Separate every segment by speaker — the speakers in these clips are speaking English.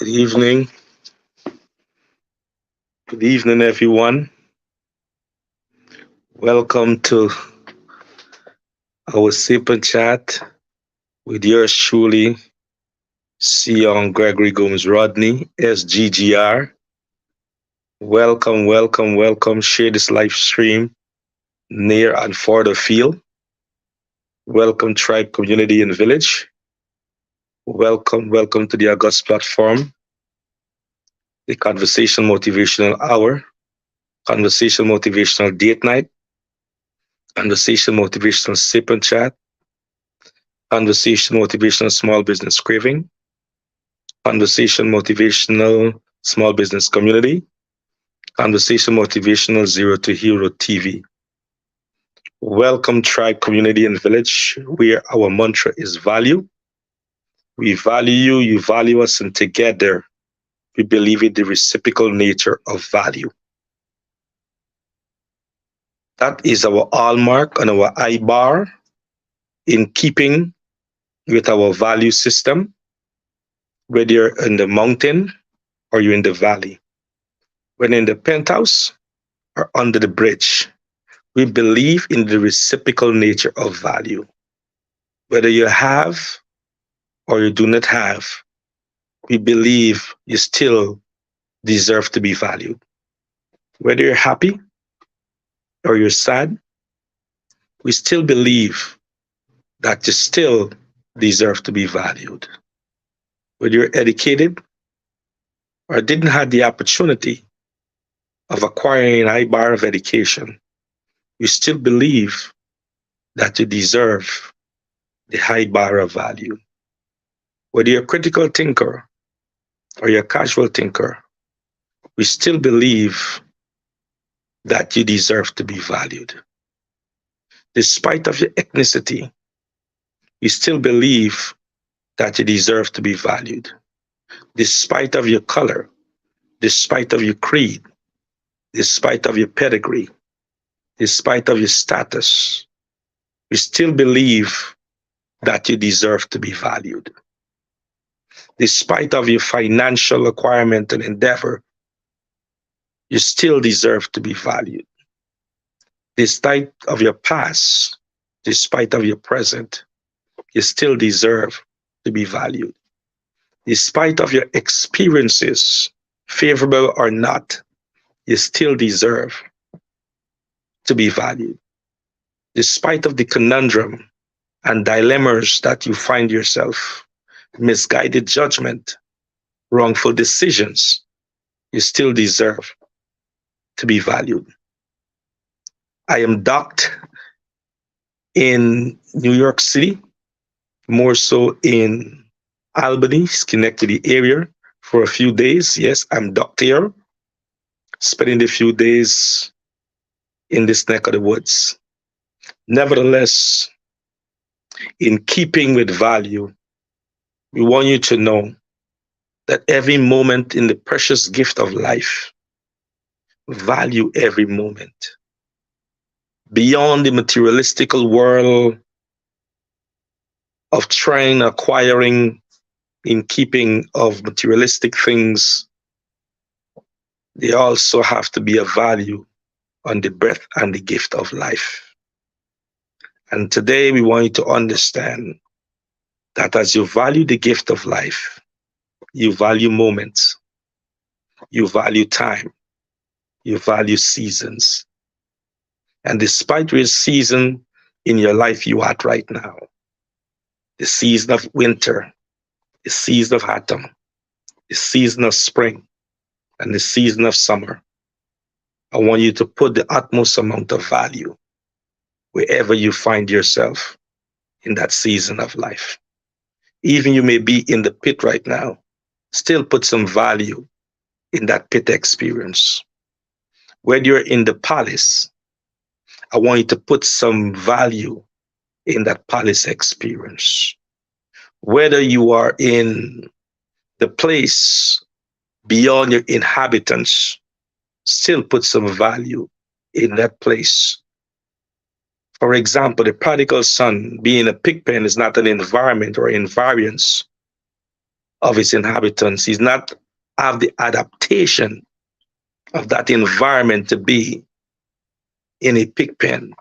Speaker 1: Good evening. Good evening, everyone. Welcome to our Sip and Chat with yours truly, Sion Gregory Gomes Rodney, SGGR. Welcome, welcome, welcome. Share this live stream near and far the field. Welcome, tribe, community, and village. Welcome, welcome to the August platform, the Conversation Motivational Hour, Conversation Motivational Date Night, Conversation Motivational Sip and Chat, Conversation Motivational Small Business Craving, Conversation Motivational Small Business Community, Conversation Motivational Zero to Hero TV. Welcome, tribe, community, and village, where our mantra is value. We value you, you value us, and together we believe in the reciprocal nature of value. That is our hallmark and our I bar in keeping with our value system, whether you're in the mountain or you're in the valley, whether in the penthouse or under the bridge. We believe in the reciprocal nature of value. Whether you have or you do not have, we believe you still deserve to be valued. Whether you're happy or you're sad, we still believe that you still deserve to be valued. Whether you're educated or didn't have the opportunity of acquiring an high bar of education, you still believe that you deserve the high bar of value. Whether you're a critical thinker or you're a casual thinker, we still believe that you deserve to be valued. Despite of your ethnicity, you still believe that you deserve to be valued. Despite of your color, despite of your creed, despite of your pedigree, despite of your status, we still believe that you deserve to be valued. Despite of your financial requirement and endeavor, you still deserve to be valued. Despite of your past, despite of your present, you still deserve to be valued. Despite of your experiences, favorable or not, you still deserve to be valued. Despite of the conundrum and dilemmas that you find yourself, misguided judgment, wrongful decisions, you still deserve to be valued. I am docked in New York City, more so in Albany, Schenectady area for a few days. Yes, I'm docked here, spending a few days in this neck of the woods. Nevertheless, in keeping with value, we want you to know that every moment in the precious gift of life, value every moment. Beyond the materialistical world of trying, acquiring, in keeping of materialistic things, they also have to be a value on the breath and the gift of life. And today we want you to understand that as you value the gift of life, you value moments, you value time, you value seasons. And despite your season in your life you are at right now, the season of winter, the season of autumn, the season of spring, and the season of summer, I want you to put the utmost amount of value wherever you find yourself in that season of life. Even you may be in the pit right now, still put some value in that pit experience. When you're in the palace, I want you to put some value in that palace experience. Whether you are in the place beyond your inhabitants, still put some value in that place. For example, the prodigal son being a pig pen is not an environment or invariance of its inhabitants. He's not have the adaptation of that environment to be in a pig pen,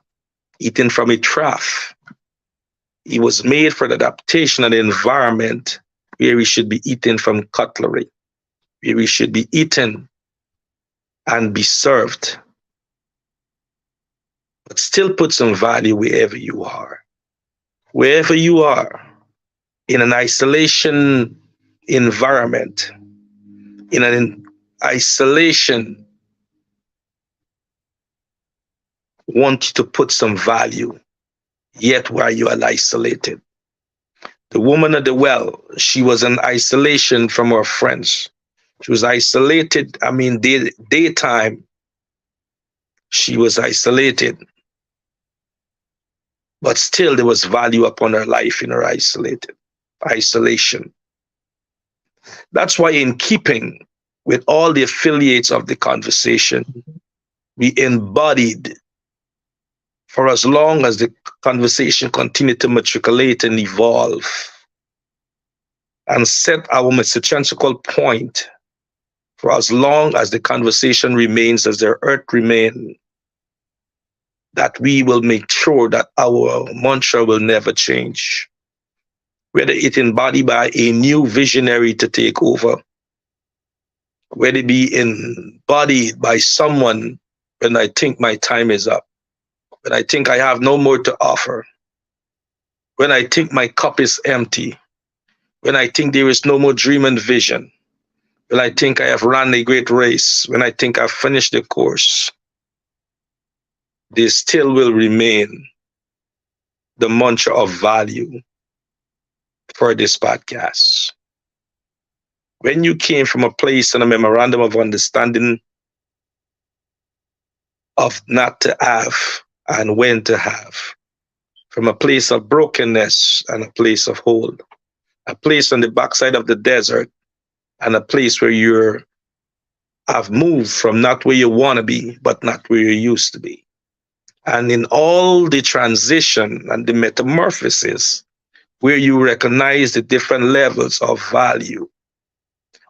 Speaker 1: eating from a trough. He was made for the adaptation of the environment where he should be eating from cutlery, where he should be eaten and be served, but still put some value wherever you are. Wherever you are, in an isolation environment, in an isolation, want you to put some value, yet while you are isolated. The woman at the well, she was in isolation from her friends. She was isolated. I mean, daytime, she was isolated, but still there was value upon her life in her isolation. That's why, in keeping with all the affiliates of the conversation, we embodied for as long as the conversation continued to matriculate and evolve, and set our metachantrical point for as long as the conversation remains, as the earth remains, that we will make sure that our mantra will never change. Whether it embodied by a new visionary to take over, whether it be embodied by someone when I think my time is up, when I think I have no more to offer, when I think my cup is empty, when I think there is no more dream and vision, when I think I have run a great race, when I think I've finished the course, there still will remain the mantra of value for this podcast. When you came from a place and a memorandum of understanding of not to have and when to have, from a place of brokenness and a place of hold, a place on the backside of the desert and a place where you have moved from not where you want to be, but not where you used to be. And in all the transition and the metamorphosis, where you recognize the different levels of value,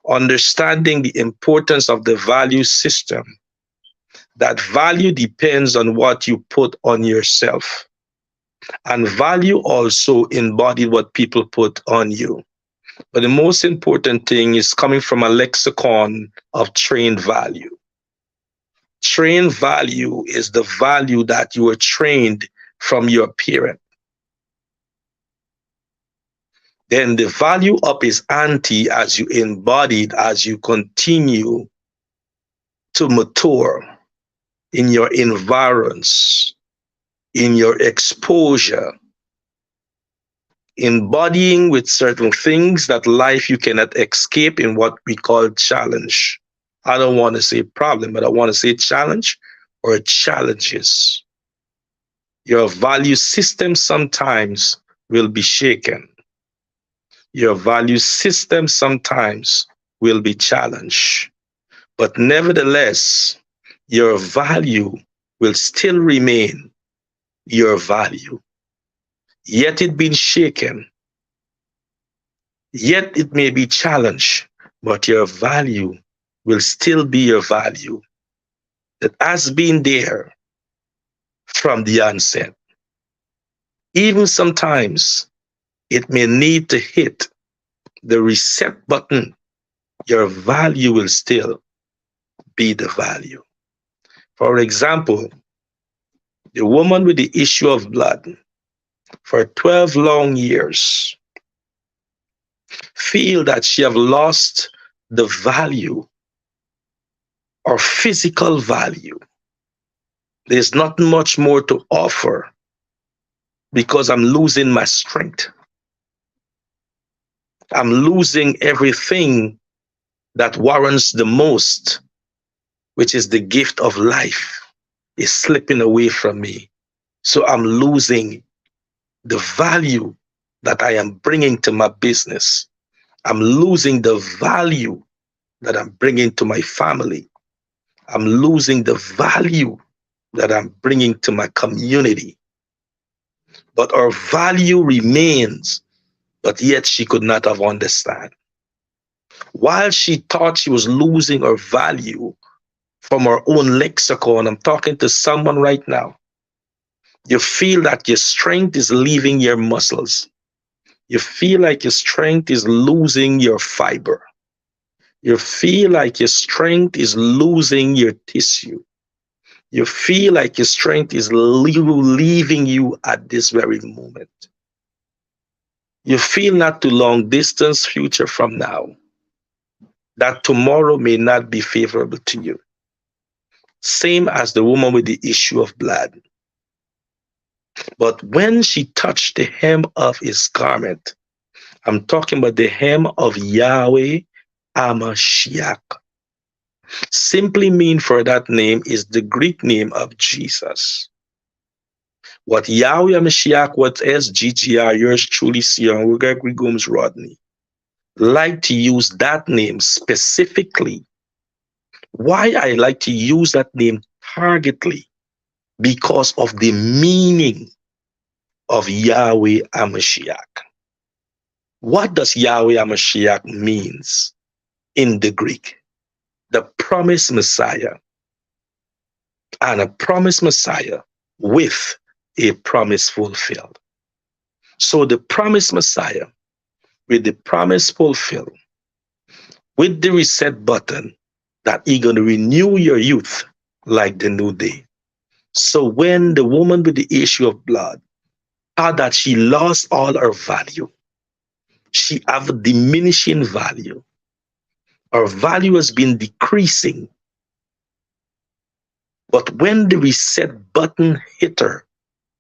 Speaker 1: understanding the importance of the value system, that value depends on what you put on yourself. And value also embodied what people put on you. But the most important thing is coming from a lexicon of trained value. Trained value is the value that you were trained from your parent. Then the value up is ante as you embodied, as you continue to mature in your environs, in your exposure, embodying with certain things that life you cannot escape in what we call challenge. I don't want to say problem, but I want to say challenge or challenges. Your value system sometimes will be shaken. Your value system sometimes will be challenged. But nevertheless, your value will still remain your value. Yet it been shaken. Yet it may be challenged, but your value will still be your value that has been there from the onset. Even sometimes it may need to hit the reset button. Your value will still be the value. For example, the woman with the issue of blood for 12 long years feel that she have lost the value or physical value. There's not much more to offer because I'm losing my strength. I'm losing everything that warrants the most, which is the gift of life, is slipping away from me. So I'm losing the value that I am bringing to my business. I'm losing the value that I'm bringing to my family. I'm losing the value that I'm bringing to my community. But our value remains, but yet she could not have understood. While she thought she was losing her value from her own lexicon, I'm talking to someone right now. You feel that your strength is leaving your muscles. You feel like your strength is losing your fiber. You feel like your strength is losing your tissue. You feel like your strength is leaving you at this very moment. You feel not too long distance future from now that tomorrow may not be favorable to you. Same as the woman with the issue of blood. But when she touched the hem of his garment, I'm talking about the hem of Yahweh Amashiach. Simply mean for that name is the Greek name of Jesus. What Yahweh Amashiach, what SGGR, yours truly, Sion, Gregory Gomes Rodney, like to use that name specifically. Why I like to use that name targetedly? Because of the meaning of Yahweh Amashiach. What does Yahweh Amashiach means in the Greek? The promised Messiah, and a promised Messiah with a promise fulfilled. So the promised Messiah with the promise fulfilled, with the reset button that he's going to renew your youth like the new day. So when the woman with the issue of blood thought that she lost all her value, she have a diminishing value. Her value has been decreasing. But when the reset button hit her,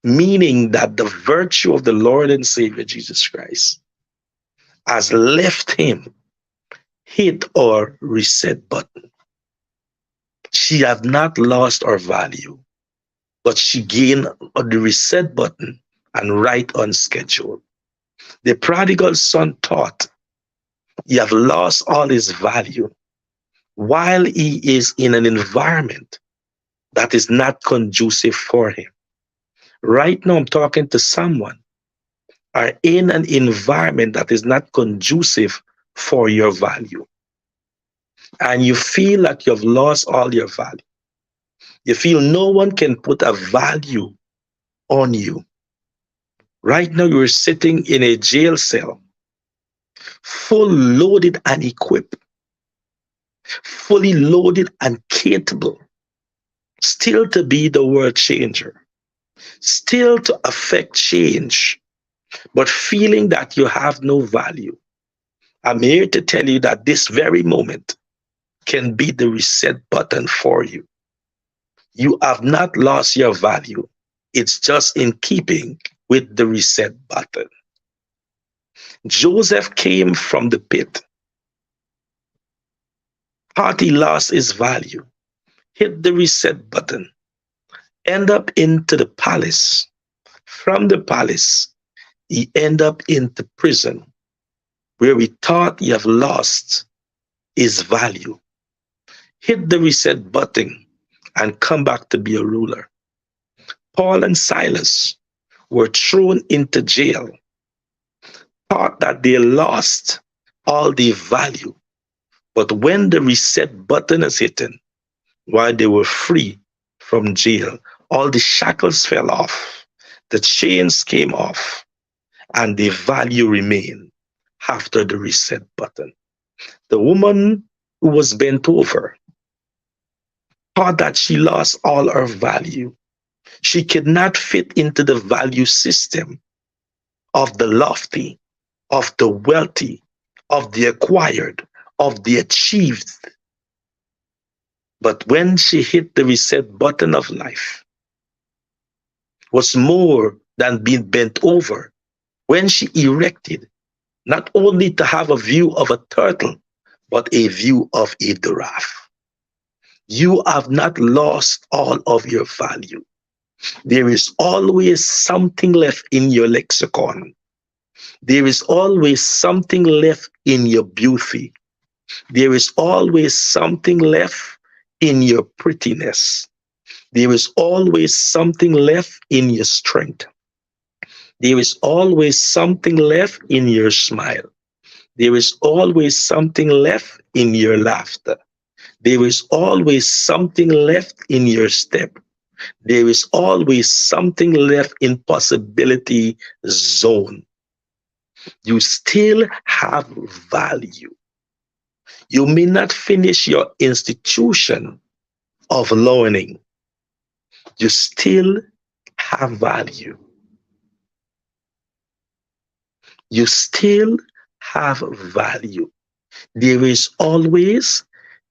Speaker 1: meaning that the virtue of the Lord and Savior Jesus Christ has left him, hit our reset button. She have not lost her value, but she gained the reset button and right on schedule. The prodigal son thought he have lost all his value while he is in an environment that is not conducive for him. Right now, I'm talking to someone are in an environment that is not conducive for your value. And you feel like you've lost all your value. You feel no one can put a value on you. Right now, you're sitting in a jail cell, full loaded and equipped, fully loaded and capable, still to be the world changer, still to affect change, but feeling that you have no value. I'm here to tell you that this very moment can be the reset button for you. You have not lost your value. It's just in keeping with the reset button. Joseph came from the pit, thought he lost his value, hit the reset button, end up into the palace. From the palace, he end up into prison, where he thought he have lost his value. Hit the reset button and come back to be a ruler. Paul and Silas were thrown into jail, thought that they lost all their value. But when the reset button is hidden, while they were free from jail, all the shackles fell off, the chains came off, and the value remained after the reset button. The woman who was bent over thought that she lost all her value. She could not fit into the value system of the lofty, of the wealthy, of the acquired, of the achieved. But when she hit the reset button of life, was more than being bent over. When she erected, not only to have a view of a turtle, but a view of a giraffe. You have not lost all of your value. There is always something left in your lexicon. There is always something left in your beauty. There is always something left in your prettiness. There is always something left in your strength. There is always something left in your smile. There is always something left in your laughter. There is always something left in your step. There is always something left in possibility zone. You still have value. You may not finish your institution of learning. You still have value. You still have value. There is always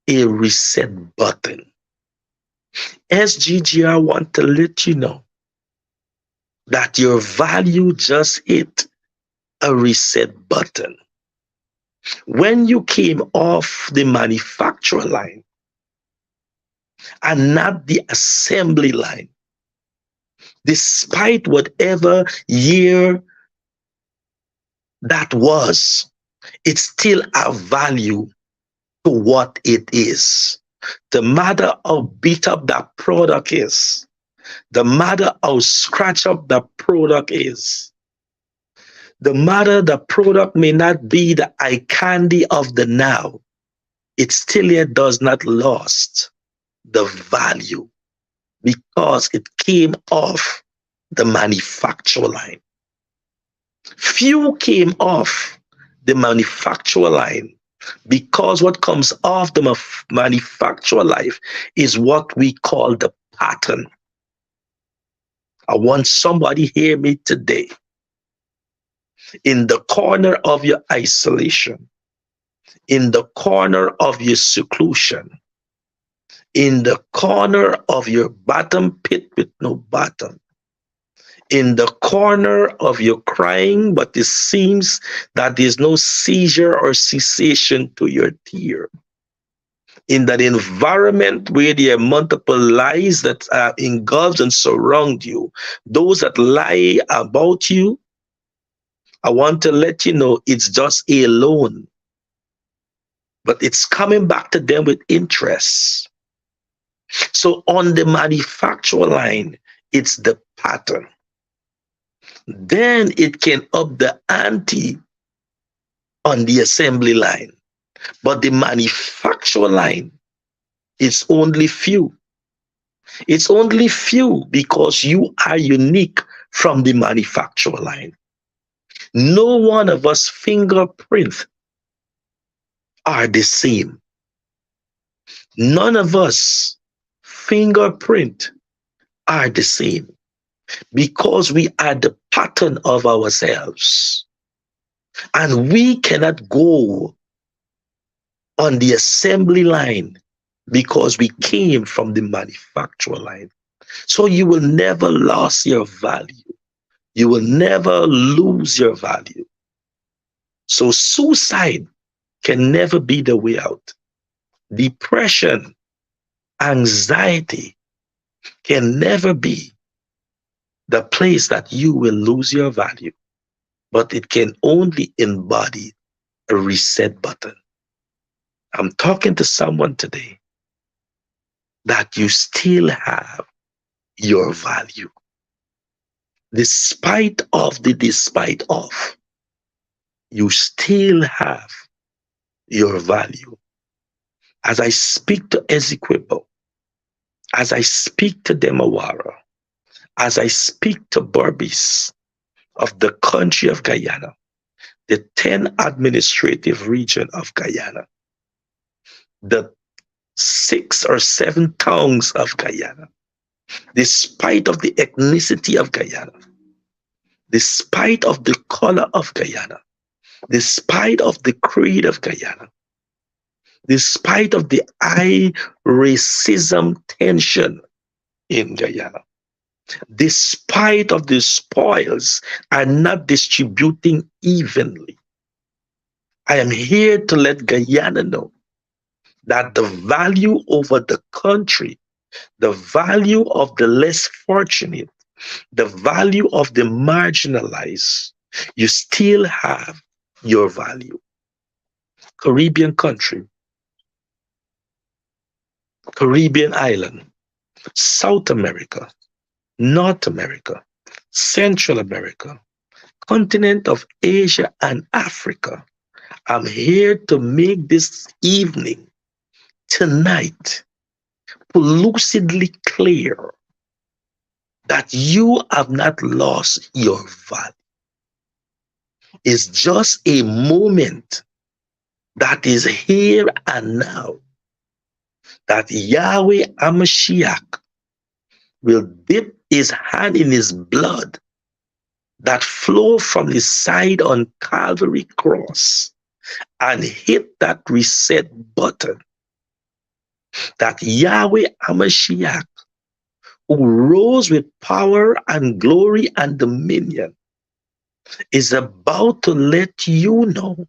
Speaker 1: a reset button. SGGR want to let you know that your value just hit a reset button. When you came off the manufacturer line and not the assembly line, despite whatever year that was, it still have value to what it is. The matter how beat up that product is, the matter how scratch up the product is, the matter the product may not be the eye candy of the now, it still yet does not lost the value because it came off the manufacturer line. Few came off the manufacturer line because what comes off the manufacturer life is what we call the pattern. I want somebody hear me today. In the corner of your isolation, in the corner of your seclusion, in the corner of your bottom pit with no bottom, in the corner of your crying, but it seems that there's no seizure or cessation to your tear. In that environment where there are multiple lies that are engulfed and surround you, those that lie about you, I want to let you know it's just a loan, but it's coming back to them with interest. So on the manufacturer line, it's the pattern. Then it can up the ante on the assembly line. But the manufacturer line, it's only few. It's only few because you are unique from the manufacturer line. No one of us fingerprints are the same. None of us fingerprint are the same because we are the pattern of ourselves. And we cannot go on the assembly line because we came from the manufacturer line. So you will never lose your value. You will never lose your value. So suicide can never be the way out. Depression, anxiety can never be the place that you will lose your value, but it can only embody a reset button. I'm talking to someone today that you still have your value. Despite of, you still have your value. As I speak to Ezequiel, as I speak to Demawara, as I speak to Burbis of the country of Guyana, the 10 administrative region of Guyana, the 6 or 7 tongues of Guyana, despite of the ethnicity of Guyana, despite of the color of Guyana, despite of the creed of Guyana, despite of the high racism tension in Guyana, despite of the spoils are not distributing evenly. I am here to let Guyana know that the value over the country, the value of the less fortunate, the value of the marginalized, you still have your value. Caribbean country, Caribbean island, South America, North America, Central America, continent of Asia and Africa, I'm here to make this evening, tonight, lucidly clear that you have not lost your value. It's just a moment that is here and now that Yahweh Amashiach will dip his hand in his blood that flow from his side on Calvary cross and hit that reset button that Yahweh Amashiach, who rose with power and glory and dominion, is about to let you know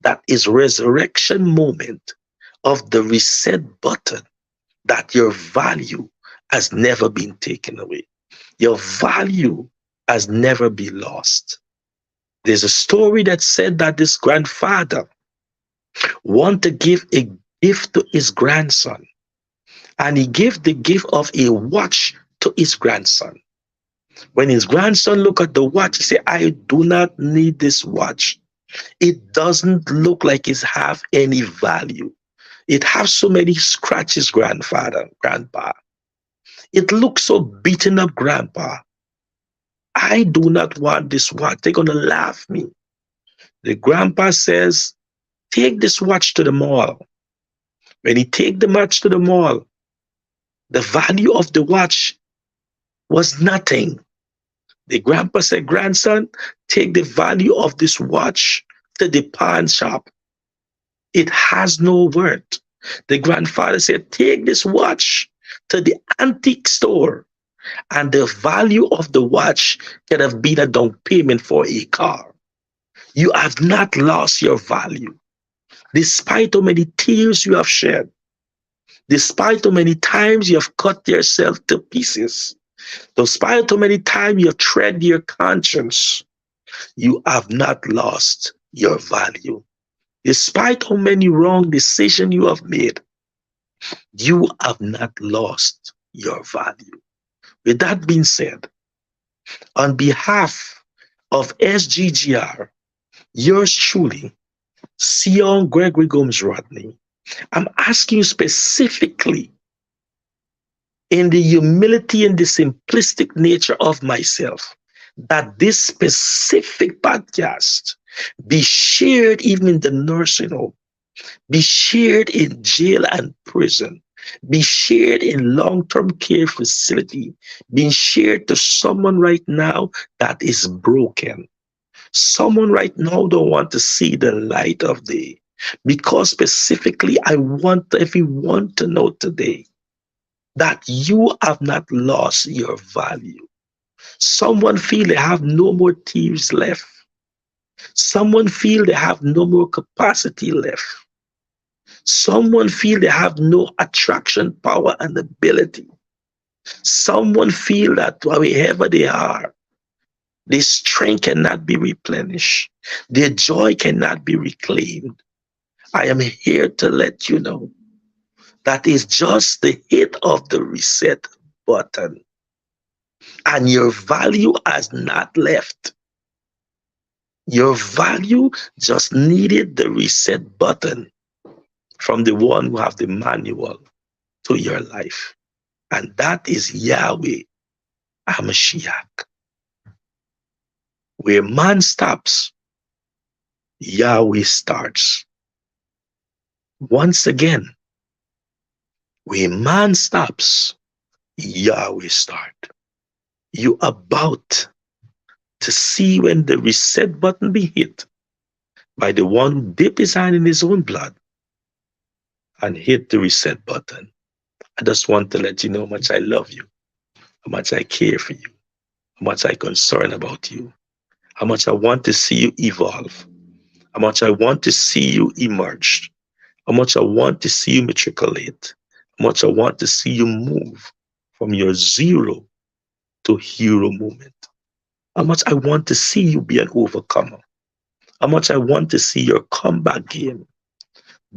Speaker 1: that his resurrection moment of the reset button, that your value has never been taken away. Your value has never been lost. There's a story that said that this grandfather wanted to give a gift to his grandson, and he gave the gift of a watch to his grandson. When his grandson looked at the watch, he said, I do not need this watch. It doesn't look like it have any value. It has so many scratches, grandpa. It looks so beaten up, grandpa. I do not want this watch. They're going to laugh me. The grandpa says, take this watch to the mall. When he take the watch to the mall, the value of the watch was nothing. The grandpa said, grandson, take the value of this watch to the pawn shop. It has no worth. The grandfather said, take this watch to the antique store, and the value of the watch could have been a down payment for a car. You have not lost your value. Despite how many tears you have shed, despite how many times you have cut yourself to pieces, despite how many times you have tread your conscience, you have not lost your value. Despite how many wrong decisions you have made, you have not lost your value. With that being said, on behalf of SGGR, yours truly, Sion Gregory Gomes Rodney, I'm asking you specifically, in the humility and the simplistic nature of myself, that this specific podcast be shared even in the nursing home, be shared in jail and prison, be shared in long-term care facility, being shared to someone right now that is broken. Someone right now don't want to see the light of day. Because specifically, I want everyone to know today that you have not lost your value. Someone feel they have no more tears left. Someone feel they have no more capacity left. Someone feel they have no attraction, power, and ability. Someone feel that wherever they are, their strength cannot be replenished. Their joy cannot be reclaimed. I am here to let you know that is just the hit of the reset button. And your value has not left. Your value just needed the reset button from the one who have the manual to your life. And that is Yahweh HaMashiach. Where man stops, Yahweh starts. Once again, where man stops, Yahweh start. You about to see when the reset button be hit by the one who dipped his hand in his own blood and hit the reset button. I just want to let you know how much I love you, how much I care for you, how much I concern about you, how much I want to see you evolve, how much I want to see you emerge, how much I want to see you matriculate, how much I want to see you move from your zero to hero moment, how much I want to see you be an overcomer, how much I want to see your comeback game.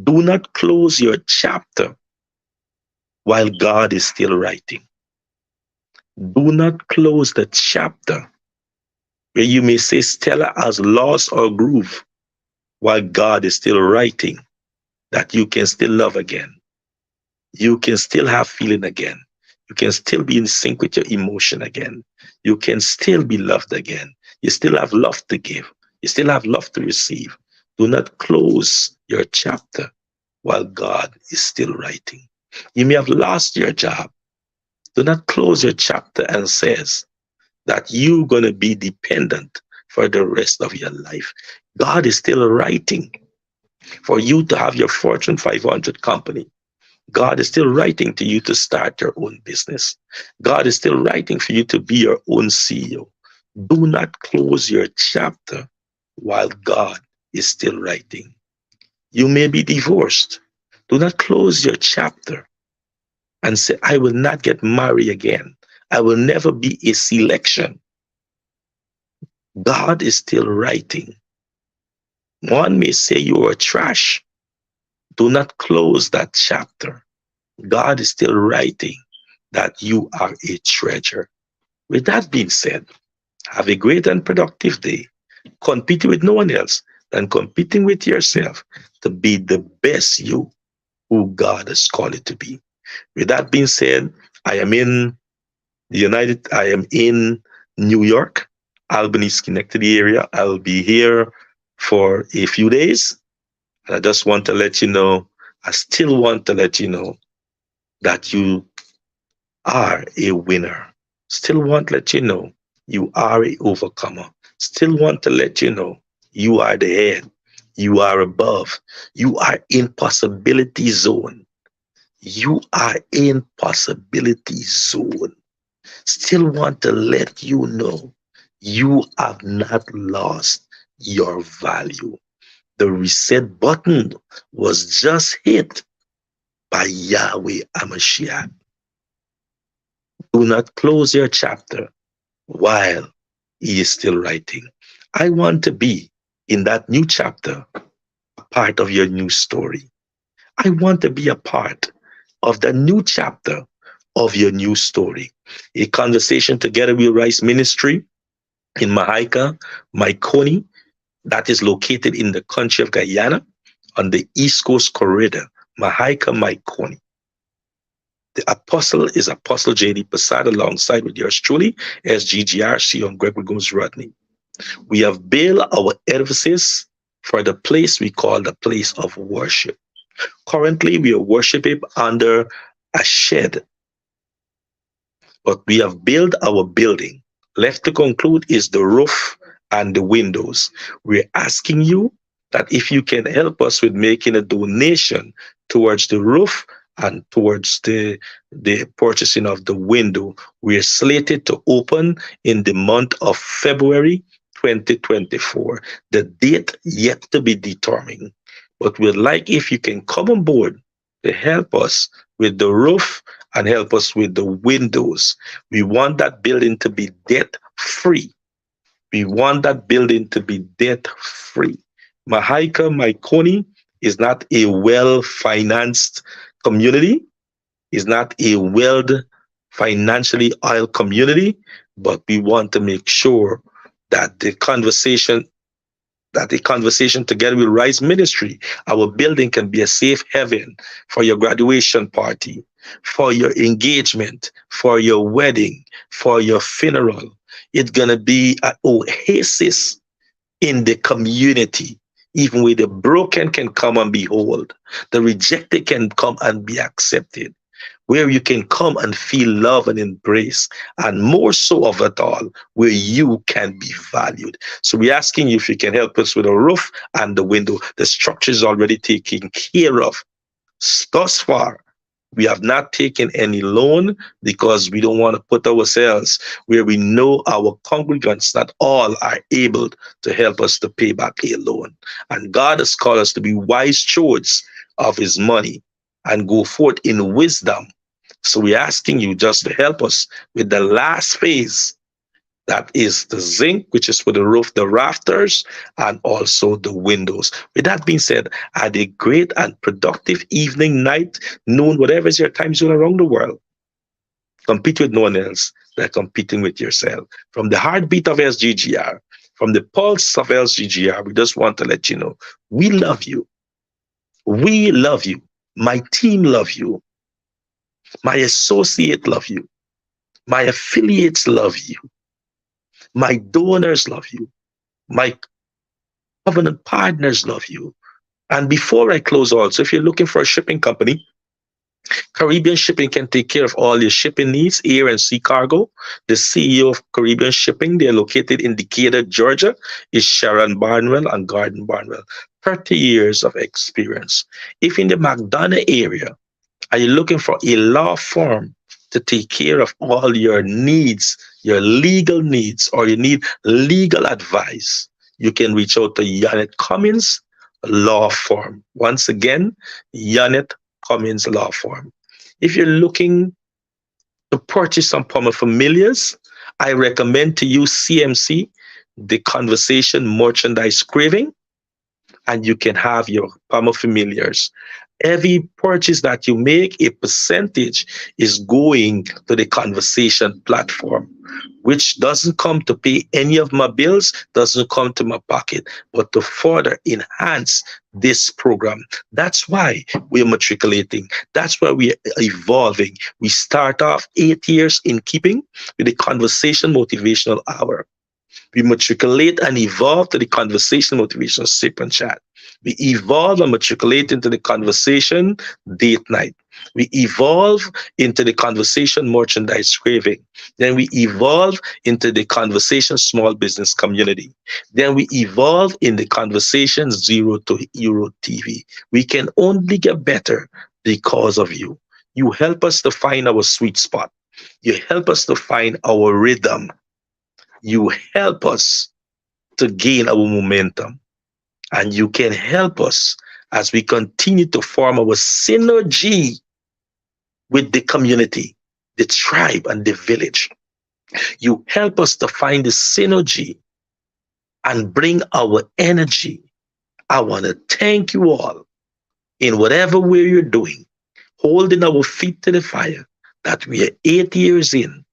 Speaker 1: Do not close your chapter while God is still writing. Do not close the chapter where you may say Stella has lost her groove. while God is still writing that you can still love again. You can still have feeling again. You can still be in sync with your emotion again. You can still be loved again. You still have love to give. You still have love to receive. Do not close your chapter while God is still writing. You may have lost your job. Do not close your chapter and says that you're going to be dependent for the rest of your life. God is still writing for you to have your Fortune 500 company. God is still writing to you to start your own business. God is still writing for you to be your own CEO. Do not close your chapter while God is still writing. You may be divorced. Do not close your chapter and say, I will not get married again. I will never be a selection. God is still writing. One may say you are trash. Do not close that chapter. God is still writing that you are a treasure. With that being said, have a great and productive day. Competing with no one else than competing with yourself to be the best you who God has called you to be. With that being said, I am in New York, Albany, Schenectady area. I'll be here for a few days. And I just want to let you know, I still want to let you know that you are a winner. Still want to let you know you are a overcomer. Still want to let you know you are the head. You are above. You are in possibility zone. You are in possibility zone. Still want to let you know you have not lost your value. The reset button was just hit by Yahweh Amashiach. Do not close your chapter while he is still writing. I want to be in that new chapter, a part of your new story. I want to be a part of the new chapter of your new story. A conversation together with Rice Ministry in Mahaika, Maikoni, that is located in the country of Guyana on the East Coast corridor, Mahaika, Maikoni. The apostle is Apostle J.D. Posada alongside with yours truly, SGGRC on Gregory Gomes Rodney. We have built our edifices for the place we call the place of worship. Currently, we are worshiping under a shed, but we have built our building. Left to conclude is the roof and the windows. We're asking you that if you can help us with making a donation towards the roof and towards the purchasing of the window, we are slated to open in the month of February 2024. The date yet to be determined. But we'd like if you can come on board to help us with the roof and help us with the windows. We want that building to be debt free. We want that building to be debt free. Mahaika, Maikoni is not a well financed community, is not a well financially oiled community, but we want to make sure that the conversation together with Rise Ministry, our building can be a safe haven for your graduation party, for your engagement, for your wedding, for your funeral. It's going to be an oasis in the community, even where the broken can come and be whole, the rejected can come and be accepted, where you can come and feel love and embrace, and more so of it all, where you can be valued. So we're asking you if you can help us with a roof and the window. The structure is already taken care of. Thus far, we have not taken any loan because we don't want to put ourselves where we know our congregants, not all, are able to help us to pay back a loan. And God has called us to be wise stewards of his money and go forth in wisdom. So we're asking you just to help us with the last phase. That is the zinc, which is for the roof, the rafters, and also the windows. With that being said, had a great and productive evening, night, noon, whatever is your time zone around the world. Compete with no one else. They're competing with yourself. From the heartbeat of SGGR, From the pulse of LCGR, we just want to let you know we love you. We love you. My team love you. My associate love you. My affiliates love you. My donors love you. My covenant partners love you. And before I close also, if you're looking for a shipping company, Caribbean Shipping can take care of all your shipping needs, air and sea cargo. The CEO of Caribbean Shipping, they're located in Decatur, Georgia, is Sharon Barnwell and Gordon Barnwell. 30 years of experience. If in the McDonough area, are you looking for a law firm to take care of all your needs, your legal needs, or you need legal advice? You can reach out to Yanet Cummins Law Firm. Once again, Yanet Cummins Law Firm. If you're looking to purchase some familiars, I recommend to use CMC, the Conversation Merchandise Craving, and you can have your familiars. Every purchase that you make, a percentage is going to the conversation platform, which doesn't come to pay any of my bills, doesn't come to my pocket, but to further enhance this program. That's why we're matriculating. That's why we're evolving. We start off 8 years in keeping with the Conversation Motivational Hour. We matriculate and evolve to the conversation motivation sip and chat. We evolve and matriculate into the conversation date night. We evolve into the conversation merchandise craving. Then we evolve into the conversation small business community. Then we evolve in the conversation zero to hero TV. We can only get better because of you. You help us to find our sweet spot. You help us to find our rhythm. You help us to gain our momentum, and you can help us as we continue to form our synergy with the community, the tribe, and the village. You help us to find the synergy and bring our energy. I want to thank you all in whatever way you're doing, holding our feet to the fire, that we are 8 years in,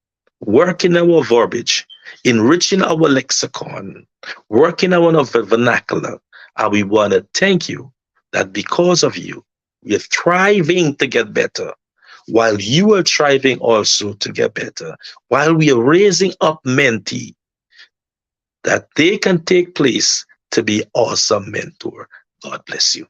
Speaker 1: working our verbiage, enriching our lexicon, working on our vernacular. And we want to thank you that because of you, we are thriving to get better, while you are thriving also to get better, while we are raising up mentee that they can take place to be awesome mentor. God bless you.